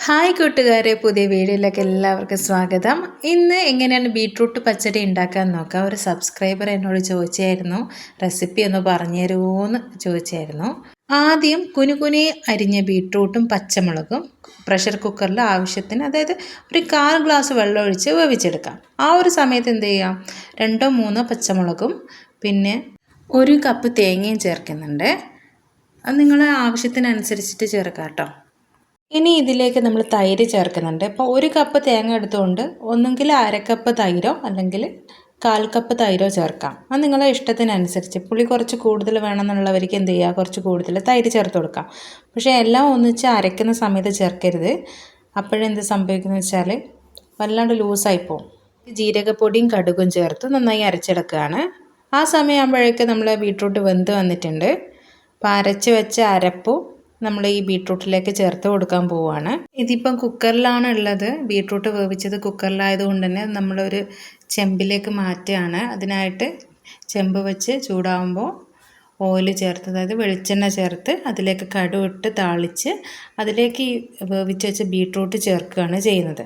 Hi കൂട്ടുകാരെ, പുതിയ വീഡിയോയിലേക്ക് എല്ലാവർക്കും സ്വാഗതം. ഇന്ന് എങ്ങനെയാണ് ബീട്രൂട്ട് പച്ചടി ഉണ്ടാക്കാൻ നോക്കാം. ഒരു സബ്സ്ക്രൈബർ എന്നോട് ചോദിച്ചായിരുന്നു, റെസിപ്പി ഒന്ന് പറഞ്ഞു തരുമോ എന്ന് ചോദിച്ചായിരുന്നു. ആദ്യം കുനുകുനെ അരിഞ്ഞ ബീട്രൂട്ടും പച്ചമുളകും പ്രഷർ കുക്കറിൽ ആവശ്യത്തിന്, അതായത് ഒരു 1/4 ഗ്ലാസ് വെള്ളം ഒഴിച്ച് വേവിച്ചെടുക്കാം. ആ ഒരു സമയത്ത് എന്ത് ചെയ്യാം, 2-3 പച്ചമുളകും പിന്നെ 1 കപ്പ് തേങ്ങയും ചേർക്കുന്നുണ്ട്. അത് നിങ്ങളെ ആവശ്യത്തിനനുസരിച്ചിട്ട് ചേർക്കാം കേട്ടോ. ഇനി ഇതിലേക്ക് നമ്മൾ തൈര് ചേർക്കുന്നുണ്ട്. അപ്പോൾ 1 കപ്പ് തേങ്ങ എടുത്തുകൊണ്ട് ഒന്നുകിൽ 1/2 കപ്പ് തൈരോ അല്ലെങ്കിൽ 1/4 കപ്പ് തൈരോ ചേർക്കാം. അത് നിങ്ങളുടെ ഇഷ്ടത്തിനനുസരിച്ച്. പുളി കുറച്ച് കൂടുതൽ വേണമെന്നുള്ളവർക്ക് എന്ത് ചെയ്യുക, കുറച്ച് കൂടുതൽ തൈര് ചേർത്ത് കൊടുക്കാം. പക്ഷേ എല്ലാം ഒന്നിച്ച് അരയ്ക്കുന്ന സമയത്ത് ചേർക്കരുത്. അപ്പോഴെന്ത് സംഭവിക്കുന്നത് വെച്ചാൽ വല്ലാണ്ട് ലൂസായി പോകും. ജീരകപ്പൊടിയും കടുകും ചേർത്ത് നന്നായി അരച്ചെടുക്കുകയാണ്. ആ സമയമാകുമ്പോഴേക്ക് നമ്മൾ ബീട്രൂട്ട് വെന്ത് വന്നിട്ടുണ്ട്. അപ്പോൾ അരച്ച് വെച്ച അരപ്പും നമ്മൾ ഈ ബീട്രൂട്ടിലേക്ക് ചേർത്ത് കൊടുക്കാൻ പോവുകയാണ്. ഇതിപ്പം കുക്കറിലാണ് ഉള്ളത്. ബീട്രൂട്ട് വേവിച്ചത് കുക്കറിലായതുകൊണ്ട് തന്നെ നമ്മളൊരു ചെമ്പിലേക്ക് മാറ്റുകയാണ്. അതിനായിട്ട് ചെമ്പ് വെച്ച് ചൂടാകുമ്പോൾ ഓയിൽ ചേർത്ത്, അതായത് വെളിച്ചെണ്ണ ചേർത്ത് അതിലേക്ക് കടുകിട്ട് താളിച്ച് അതിലേക്ക് ഈ വേവിച്ച് വെച്ച് ബീട്രൂട്ട് ചേർക്കുകയാണ് ചെയ്യുന്നത്.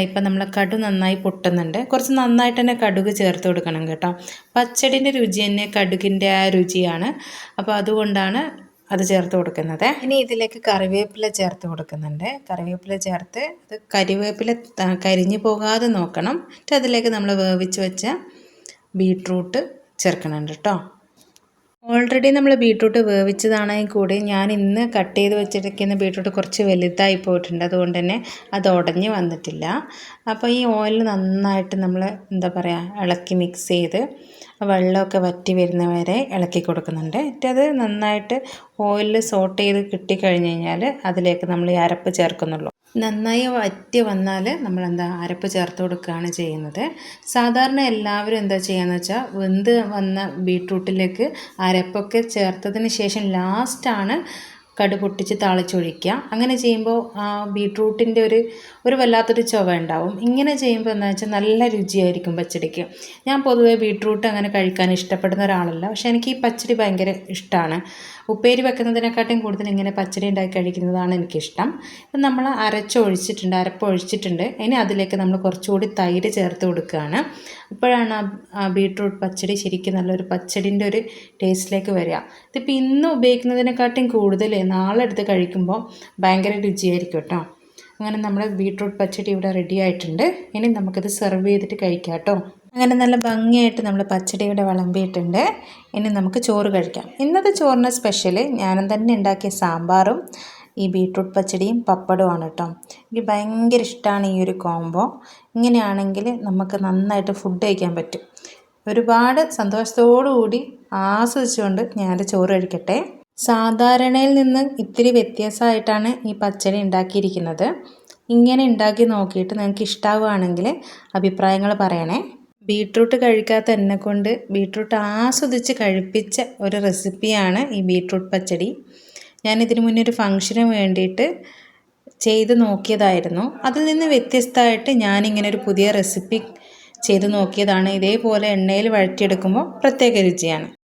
ഇപ്പം നമ്മളെ കടു നന്നായി പൊട്ടുന്നുണ്ട്. കുറച്ച് നന്നായിട്ട് തന്നെ കടുക് ചേർത്ത് കൊടുക്കണം കേട്ടോ. പച്ചടിൻ്റെ രുചി തന്നെ കടുകിൻ്റെ ആ രുചിയാണ്. അപ്പോൾ അതുകൊണ്ടാണ് അത് ചേർത്ത് കൊടുക്കുന്നത്. ഇനി ഇതിലേക്ക് കറിവേപ്പില ചേർത്ത് കൊടുക്കുന്നുണ്ട്. കറിവേപ്പില ചേർത്ത് അത് കരിവേപ്പില കരിഞ്ഞു പോകാതെ നോക്കണം. എന്നിട്ട് അതിലേക്ക് നമ്മൾ വേവിച്ച് വെച്ച ബീട്രൂട്ട് ചേർക്കണുണ്ട് കേട്ടോ. ഓൾറെഡി നമ്മൾ ബീട്രൂട്ട് വേവിച്ചതാണെങ്കിൽ കൂടി ഞാൻ ഇന്ന് കട്ട് ചെയ്ത് വെച്ചിരിക്കുന്ന ബീട്രൂട്ട് കുറച്ച് വലുതായി പോയിട്ടുണ്ട്. അതുകൊണ്ട് തന്നെ അത് ഉടഞ്ഞ് വന്നിട്ടില്ല. അപ്പോൾ ഈ ഓയിൽ നന്നായിട്ട് നമ്മൾ ഇളക്കി മിക്സ് ചെയ്ത് വെള്ളമൊക്കെ വറ്റി വരുന്നവരെ ഇളക്കി കൊടുക്കുന്നുണ്ട്. എന്നിട്ട് അത് നന്നായിട്ട് ഓയിലിൽ സോട്ട് ചെയ്ത് കിട്ടിക്കഴിഞ്ഞ് കഴിഞ്ഞാൽ അതിലേക്ക് നമ്മൾ ഈ അരപ്പ് ചേർക്കുന്നുള്ളൂ. നന്നായി വറ്റി വന്നാൽ നമ്മൾ അരപ്പ് ചേർത്ത് കൊടുക്കുകയാണ് ചെയ്യുന്നത്. സാധാരണ എല്ലാവരും എന്താ ചെയ്യുകയെന്ന് വെച്ചാൽ വെന്ത് വന്ന ബീട്രൂട്ടിലേക്ക് അരപ്പൊക്കെ ചേർത്തതിന് ശേഷം ലാസ്റ്റാണ് കടു പൊട്ടിച്ച് താളിച്ചൊഴിക്കുക. അങ്ങനെ ചെയ്യുമ്പോൾ ആ ബീട്രൂട്ടിൻ്റെ ഒരു വല്ലാത്തൊരു ചുവ ഉണ്ടാവും. ഇങ്ങനെ ചെയ്യുമ്പോൾ എന്താ വെച്ചാൽ നല്ല രുചിയായിരിക്കും പച്ചടിക്ക്. ഞാൻ പൊതുവേ ബീട്രൂട്ട് അങ്ങനെ കഴിക്കാൻ ഇഷ്ടപ്പെടുന്ന ഒരാളല്ല. പക്ഷേ എനിക്ക് ഈ പച്ചടി ഭയങ്കര ഇഷ്ടമാണ്. ഉപ്പേരി വെക്കുന്നതിനെക്കാട്ടും കൂടുതൽ ഇങ്ങനെ പച്ചടി ഉണ്ടാക്കി കഴിക്കുന്നതാണ് എനിക്കിഷ്ടം. ഇപ്പം നമ്മൾ അരപ്പ് ഒഴിച്ചിട്ടുണ്ട്. ഇനി അതിലേക്ക് നമ്മൾ കുറച്ചുകൂടി തൈര് ചേർത്ത് കൊടുക്കുകയാണ്. അപ്പോഴാണ് ആ ബീട്രൂട്ട് പച്ചടി ശരിക്കും നല്ലൊരു പച്ചടിൻ്റെ ഒരു ടേസ്റ്റിലേക്ക് വരിക. ഇതിപ്പോൾ ഇന്ന് ഉപയോഗിക്കുന്നതിനെക്കാട്ടും കൂടുതൽ നാളെ എടുത്ത് കഴിക്കുമ്പോൾ ഭയങ്കര രുചിയായിരിക്കും കേട്ടോ. അങ്ങനെ നമ്മുടെ ബീട്രൂട്ട് പച്ചടി ഇവിടെ റെഡി ആയിട്ടുണ്ട്. ഇനി നമുക്കിത് സെർവ് ചെയ്തിട്ട് കഴിക്കാം കേട്ടോ. അങ്ങനെ നല്ല ഭംഗിയായിട്ട് നമ്മൾ പച്ചടി ഇവിടെ വിളമ്പിയിട്ടുണ്ട്. ഇനി നമുക്ക് ചോറ് കഴിക്കാം. ഇന്നത്തെ ചോറിന് സ്പെഷ്യൽ ഞാനും തന്നെ ഉണ്ടാക്കിയ സാമ്പാറും ഈ ബീട്രൂട്ട് പച്ചടിയും പപ്പടവുമാണ് കേട്ടോ. എനിക്ക് ഭയങ്കര ഇഷ്ടമാണ് ഈ ഒരു കോംബോ. ഇങ്ങനെയാണെങ്കിൽ നമുക്ക് നന്നായിട്ട് ഫുഡ് കഴിക്കാൻ പറ്റും. ഒരുപാട് സന്തോഷത്തോടു കൂടി ആസ്വദിച്ചുകൊണ്ട് ഞാനൊരു ചോറ് കഴിക്കട്ടെ. സാധാരണയിൽ നിന്ന് ഇത്തിരി വ്യത്യാസമായിട്ടാണ് ഈ പച്ചടി ഉണ്ടാക്കിയിരിക്കുന്നത്. ഇങ്ങനെ ഉണ്ടാക്കി നോക്കിയിട്ട് നിങ്ങൾക്ക് ഇഷ്ടമാവുകയാണെങ്കിൽ അഭിപ്രായങ്ങൾ പറയണേ. ബീട്രൂട്ട് കഴിക്കാത്ത എന്നെക്കൊണ്ട് ബീട്രൂട്ട് ആസ്വദിച്ച് കഴിപ്പിച്ച ഒരു റെസിപ്പിയാണ് ഈ ബീട്രൂട്ട് പച്ചടി. ഞാനിതിന് മുന്നേ ഒരു ഫംഗ്ഷന് വേണ്ടിയിട്ട് ചെയ്ത് നോക്കിയതായിരുന്നു. അതിൽ നിന്ന് വ്യത്യസ്തമായിട്ട് ഞാനിങ്ങനെ ഒരു പുതിയ റെസിപ്പി ചെയ്ത് നോക്കിയതാണ്. ഇതേപോലെ എണ്ണയിൽ വഴറ്റിയെടുക്കുമ്പോൾ പ്രത്യേക രുചിയാണ്.